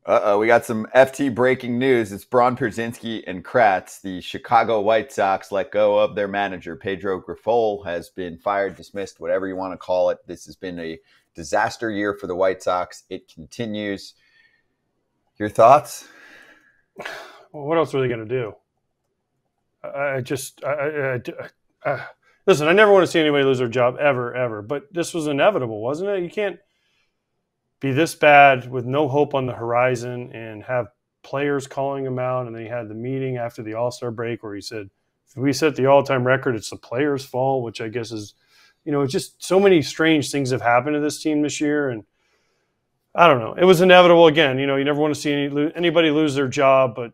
We got some FT breaking news. It's Braun Pierzynski and Kratz. The Chicago White Sox let go of their manager. Pedro Grifol has been fired, dismissed, whatever you want to call it. This has been a disaster year for the White Sox. It continues. Your thoughts? Well, what else are they going to do? Listen, I never want to see anybody lose their job ever. But this was inevitable, wasn't it? You can't be this bad with no hope on the horizon and have players calling him out. And then he had the meeting after the All-Star break where he said, if we set the all-time record, it's the players' fault, which I guess is, just so many strange things have happened to this team this year. And I don't know. It was inevitable again. You never want to see anybody lose their job, but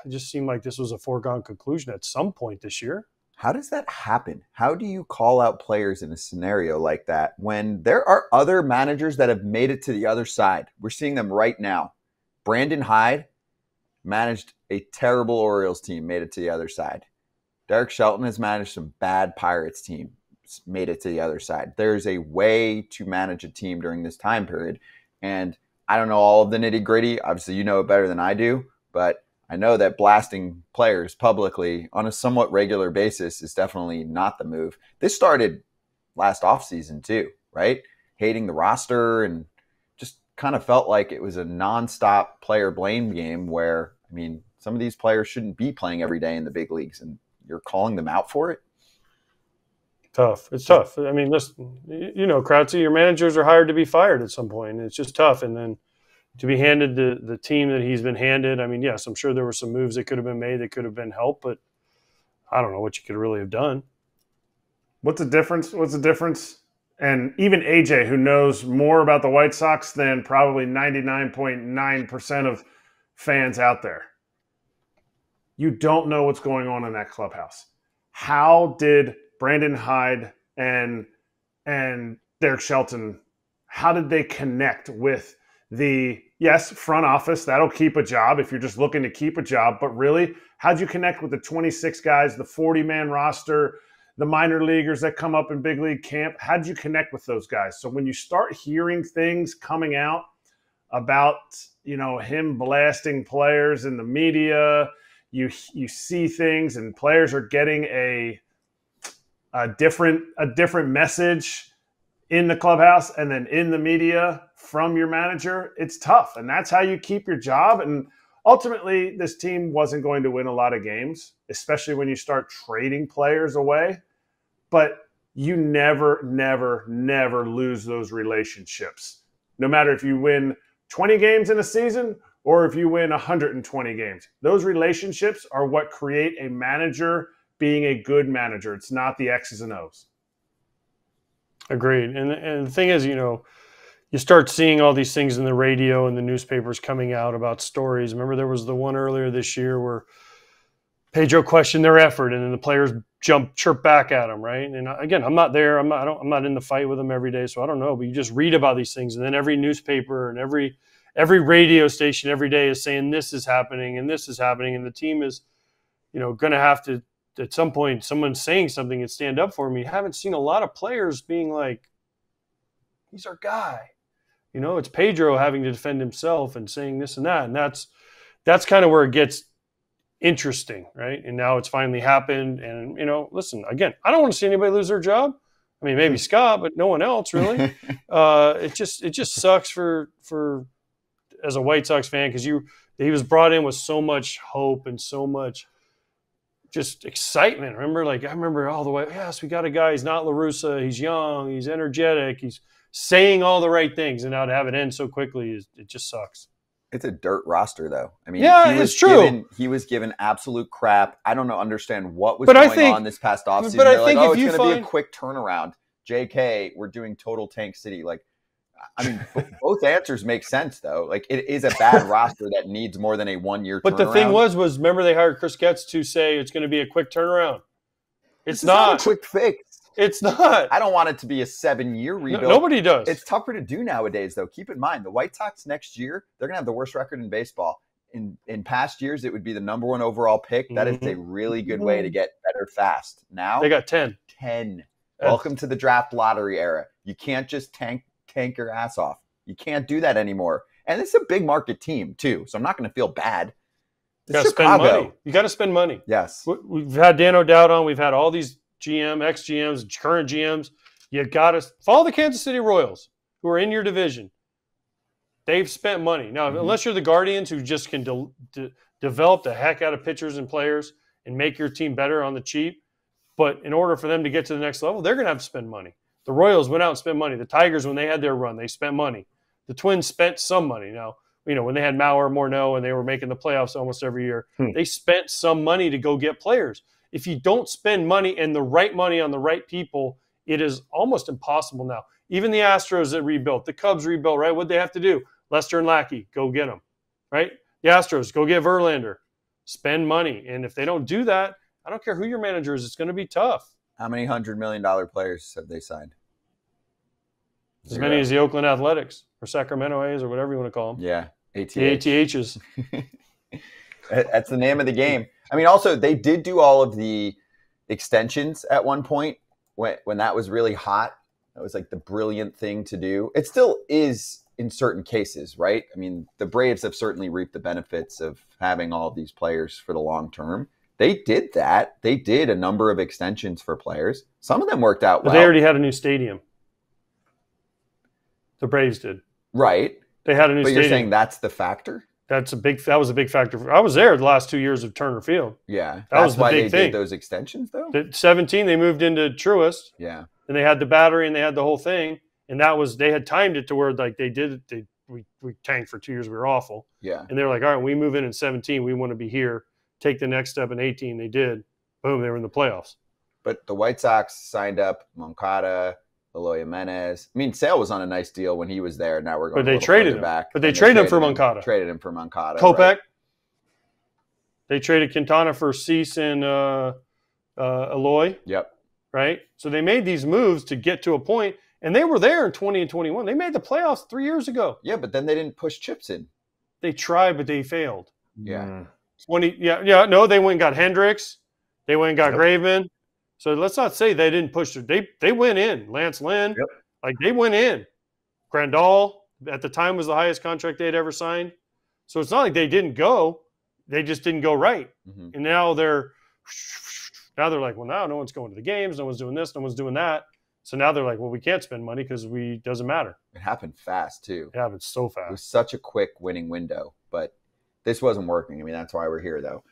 it just seemed like this was a foregone conclusion at some point this year. How does that happen? How do you call out players in a scenario like that when there are other managers that have made it to the other side? We're seeing them right now. Brandon Hyde managed a terrible Orioles team, made it to the other side. Derek Shelton has managed some bad Pirates team, made it to the other side. There's a way to manage a team during this time period. And I don't know all of the nitty gritty. Obviously, you know it better than I do, but I know that blasting players publicly on a somewhat regular basis is definitely not the move. This started last offseason too, right? Hating the roster and just kind of felt like it was a nonstop player blame game where, some of these players shouldn't be playing every day in the big leagues and you're calling them out for it? Tough. It's tough. Listen, Kratzy, your managers are hired to be fired at some point. It's just tough. And then to be handed the team that he's been handed, yes, I'm sure there were some moves that could have been made that could have been helped, but I don't know what you could really have done. What's the difference? And even AJ, who knows more about the White Sox than probably 99.9% of fans out there, you don't know what's going on in that clubhouse. How did Brandon Hyde and Derek Shelton, how did they connect with the front office? That'll keep a job if you're just looking to keep a job. But really, how'd you connect with the 26 guys, the 40-man roster, the minor leaguers that come up in big league camp? How'd you connect with those guys? So when you start hearing things coming out about, him blasting players in the media, you see things and players are getting a different message in the clubhouse and then in the media from your manager. It's tough. And that's how you keep your job. And ultimately, this team wasn't going to win a lot of games, especially when you start trading players away. But you never lose those relationships. No matter if you win 20 games in a season or if you win 120 games. Those relationships are what create a manager being a good manager. It's not the X's and O's. Agreed. And the thing is, you start seeing all these things in the radio and the newspapers coming out about stories. Remember, there was the one earlier this year where Pedro questioned their effort, and then the players chirp back at him, right? And again, I'm not there. I'm not in the fight with them every day, so I don't know. But you just read about these things, and then every newspaper and every radio station every day is saying this is happening and this is happening, and the team is, going to have to. At some point, someone's saying something and stand up for him. You haven't seen a lot of players being like, he's our guy. It's Pedro having to defend himself and saying this and that. And that's kind of where it gets interesting, right? And now it's finally happened. And, listen, again, I don't want to see anybody lose their job. Maybe Scott, but no one else really. It just sucks for as a White Sox fan, because he was brought in with so much hope and so much just excitement. I remember all the way, yes, we got a guy, he's not La Russa, he's young, he's energetic, he's saying all the right things, and now to have it end so quickly, it just sucks. It's a dirt roster, though. It's true. He was given absolute crap. I don't understand what was going on this past offseason. But I think it's going to be a quick turnaround. JK, we're doing total tank city. Both answers make sense, though. It is a bad roster that needs more than a 1-year turnaround. But the thing was remember they hired Chris Getz to say it's going to be a quick turnaround. It's not a quick fix. It's not. I don't want it to be a 7-year rebuild. Nobody does. It's tougher to do nowadays, though. Keep in mind, the White Sox next year, they're going to have the worst record in baseball. In past years, it would be the number 1 overall pick. That is a really good way to get better fast. Now they got 10. 10. Welcome to the draft lottery era. You can't just tank your ass off. You can't do that anymore. And it's a big market team too, so I'm not going to feel bad. You got to spend money. You got to spend money. Yes. We've had Dan O'Dowd on. We've had all these ex-GMs, current GMs. You got to follow the Kansas City Royals, who are in your division. They've spent money. Now, unless you're the Guardians, who just can develop the heck out of pitchers and players and make your team better on the cheap, but in order for them to get to the next level, they're going to have to spend money. The Royals went out and spent money. The Tigers, when they had their run, they spent money. The Twins spent some money. Now, when they had Mauer, Morneau, and they were making the playoffs almost every year, they spent some money to go get players. If you don't spend money and the right money on the right people, it is almost impossible now. Even the Astros that rebuilt, the Cubs rebuilt, right? What'd they have to do? Lester and Lackey, go get them, right? The Astros, go get Verlander. Spend money. And if they don't do that, I don't care who your manager is, it's going to be tough. How many $100 million players have they signed? As many as the Oakland Athletics or Sacramento A's or whatever you want to call them. Yeah, The ATHs. That's the name of the game. I mean, also, they did do all of the extensions at one point when that was really hot. That was like the brilliant thing to do. It still is in certain cases, right? I mean, the Braves have certainly reaped the benefits of having all of these players for the long term. They did that. They did a number of extensions for players. Some of them worked out well. But they already had a new stadium. The Braves did. Right. They had a new stadium. But you're saying that's the factor? That was a big factor. I was there the last 2 years of Turner Field. Yeah. That was the why big they thing. did those extensions, though? 17, they moved into Truist. Yeah. And they had the battery and they had the whole thing. And they had timed it to where like they did it. We tanked for 2 years. We were awful. Yeah. And they were like, all right, we move in 17. We want to be here. Take the next step in 18. They did. Boom, they were in the playoffs. But the White Sox signed up Moncada, Eloy Jimenez. I mean, Sale was on a nice deal when he was there. Now we're going but they traded him. back. But they traded him for Moncada. Traded him for Moncada. Kopech. Right. They traded Quintana for Cease and Eloy. Yep. Right? So they made these moves to get to a point, and they were there in 20 and 21. They made the playoffs 3 years ago. Yeah, but then they didn't push chips in. They tried, but they failed. Yeah. No, they went and got Hendricks. They went and got Graveman. So let's not say they didn't push it. They went in. Lance Lynn, they went in. Grandal at the time was the highest contract they'd ever signed. So it's not like they didn't go. They just didn't go right. Mm-hmm. And now they're like, well, now no one's going to the games. No one's doing this. No one's doing that. So now they're like, well, we can't spend money because it doesn't matter. It happened fast too. It happened so fast. It was such a quick winning window, but this wasn't working. I mean, that's why we're here though.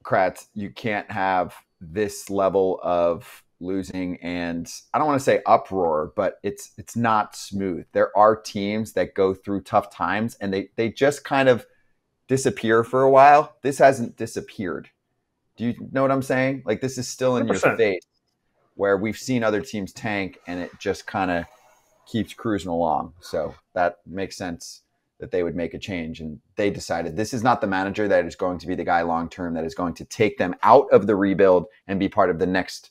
Kratz, you can't have this level of losing and I don't want to say uproar, but it's not smooth. There are teams that go through tough times and they just kind of disappear for a while. This hasn't disappeared. Do you know what I'm saying? Like this is still in 100%. Your face where we've seen other teams tank and it just kind of keeps cruising along. So that makes sense that they would make a change. And they decided this is not the manager that is going to be the guy long-term that is going to take them out of the rebuild and be part of the next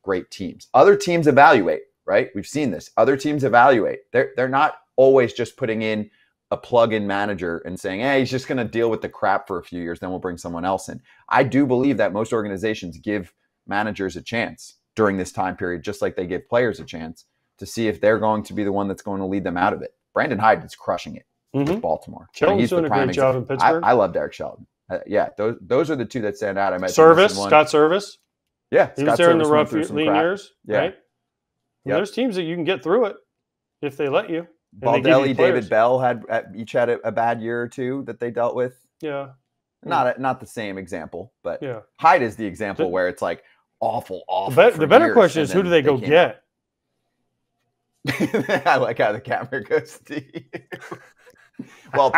great teams. Other teams evaluate, right? We've seen this. Other teams evaluate. They're not always just putting in a plug-in manager and saying, hey, he's just going to deal with the crap for a few years, then we'll bring someone else in. I do believe that most organizations give managers a chance during this time period, just like they give players a chance to see if they're going to be the one that's going to lead them out of it. Brandon Hyde is crushing it with Baltimore. Shelton's doing a great job in Pittsburgh. I love Derek Shelton. Those are the two that stand out. Scott Service. Yeah. He was there in the rough lean years, right? Yeah. There's teams that you can get through it if they let you. Baldelli, David Bell each had a bad year or two that they dealt with. Yeah. Not the same example, but yeah. Hyde is the example where it's like awful. The better question is who do they go get? I like how the camera goes to you. Well,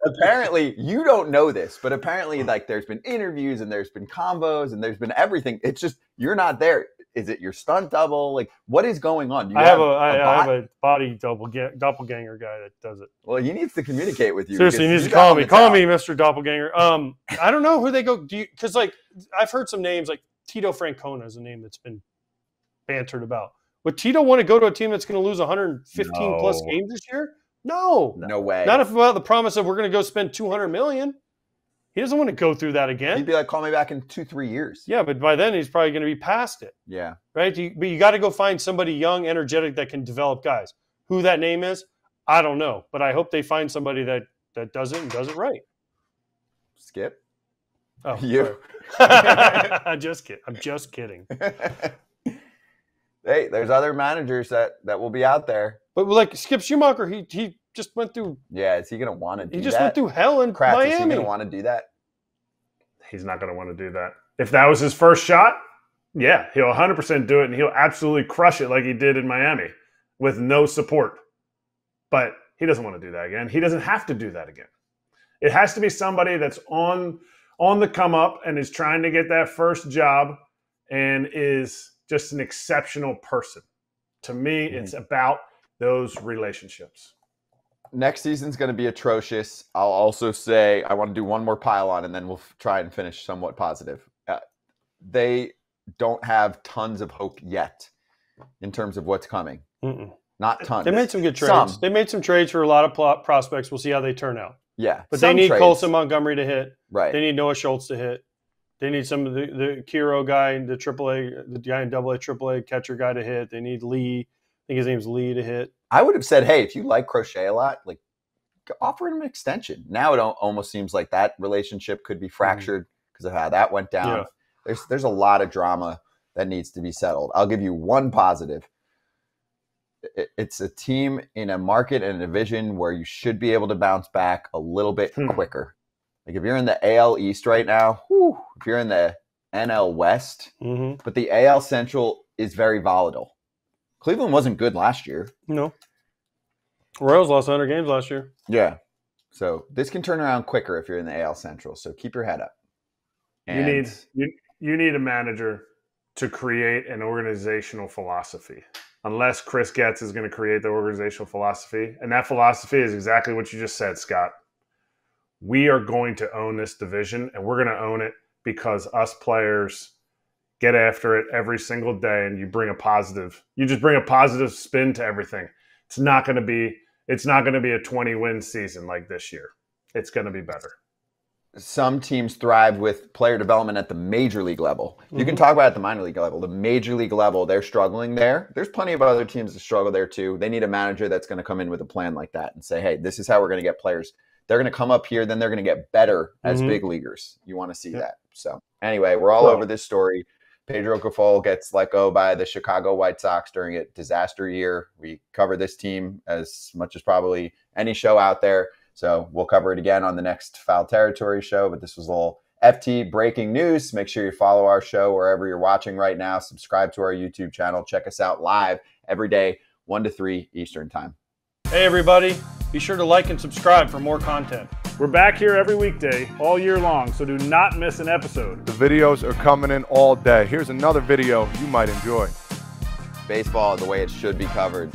apparently you don't know this, but apparently like there's been interviews and there's been combos and there's been everything. It's just you're not there. Is it your stunt double? Like what is going on? I have a body doppelganger guy that does it. Well, he needs to communicate with you. Seriously, he needs to call me. Call me, Mr. Doppelganger. I don't know who they go. Because like I've heard some names like Tito Francona is a name that's been bantered about. Would Tito want to go to a team that's going to lose 115 plus games this year? No way. Not if about the promise of we're going to go spend $200 million. He doesn't want to go through that again. He'd be like, call me back in 2-3 years. Yeah, but by then he's probably going to be past it. Yeah. Right? But you got to go find somebody young, energetic that can develop guys. Who that name is, I don't know, but I hope they find somebody that does it and does it right. Skip. Oh, You. I'm just kidding. Hey, there's other managers that will be out there. But like Skip Schumacher, he just went through. Yeah, is he going to want to do that? He just went through hell in Kratz, Miami. Is he going to want to do that? He's not going to want to do that. If that was his first shot, yeah, he'll 100% do it, and he'll absolutely crush it like he did in Miami with no support. But he doesn't want to do that again. He doesn't have to do that again. It has to be somebody that's on the come up and is trying to get that first job and is just an exceptional person. To me, it's about those relationships. Next season's going to be atrocious. I'll also say I want to do one more pile on, and then we'll try and finish somewhat positive. They don't have tons of hope yet in terms of what's coming. Not tons. They made some good trades. They made some trades for a lot of prospects. We'll see how they turn out. Yeah. But they need Colson Montgomery to hit. Right. They need Noah Schultz to hit. They need some of the Kiro guy, the guy in AA, AAA catcher guy to hit. They need Lee. I think his name's Lee to hit. I would have said, hey, if you like Crochet a lot, like offer him an extension. Now it almost seems like that relationship could be fractured because of how that went down. Yeah. There's a lot of drama that needs to be settled. I'll give you one positive. It's a team in a market and a division where you should be able to bounce back a little bit quicker. Like if you're in the AL East right now, if you're in the NL West, but the AL Central is very volatile. Cleveland wasn't good last year. No. Royals lost 100 games last year. Yeah. So this can turn around quicker if you're in the AL Central. So keep your head up. And you need a manager to create an organizational philosophy. Unless Chris Getz is going to create the organizational philosophy. And that philosophy is exactly what you just said, Scott. We are going to own this division, and we're going to own it because us players get after it every single day, and you just bring a positive spin to everything. It's not going to be a 20-win season like this year. It's going to be better. Some teams thrive with player development at the major league level. You can talk about it at the minor league level. The major league level, they're struggling there. There's plenty of other teams that struggle there too. They need a manager that's going to come in with a plan like that and say, hey, this is how we're going to get players. They're going to come up here, then they're going to get better as big leaguers. You want to see that. So anyway, we're all over this story. Pedro Grifol gets let go by the Chicago White Sox during a disaster year. We cover this team as much as probably any show out there. So we'll cover it again on the next Foul Territory show. But this was a little FT breaking news. Make sure you follow our show wherever you're watching right now. Subscribe to our YouTube channel. Check us out live every day, 1 to 3 Eastern time. Hey, everybody. Be sure to like and subscribe for more content. We're back here every weekday, all year long, so do not miss an episode. The videos are coming in all day. Here's another video you might enjoy. Baseball the way it should be covered.